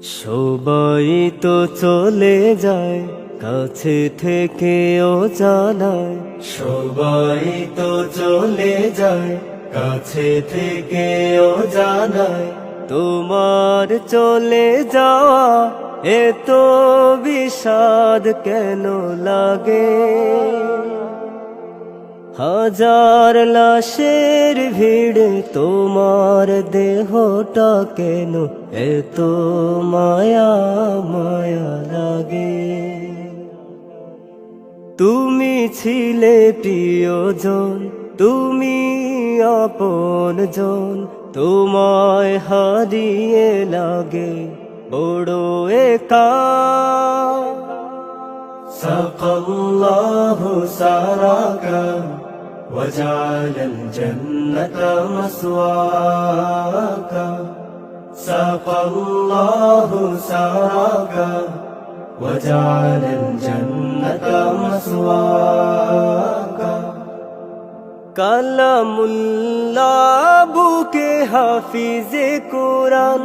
সবাই তো চলে যায়, কাছে থেকেও জানায়। সবাই তো চলে যায়, কাছে থেকেও জানায়। তোমার চলে যাওয়া এত বিষাদ কেন লাগে? হাজার লাশের ভিড়ে তোমার দেহটা কেন এত মায়া মায়া লাগে? তুমি ছিলে প্রিয়জন, তুমি আপনজন, তোমায় হারিয়ে লাগে বড় একা। সাকাল্লাহু সারাকা وجعل الجنة مسواك سقى الله سراك وجعل الجنة مسواك কালামুল্লাহ বুকে হাফিজে কোরআন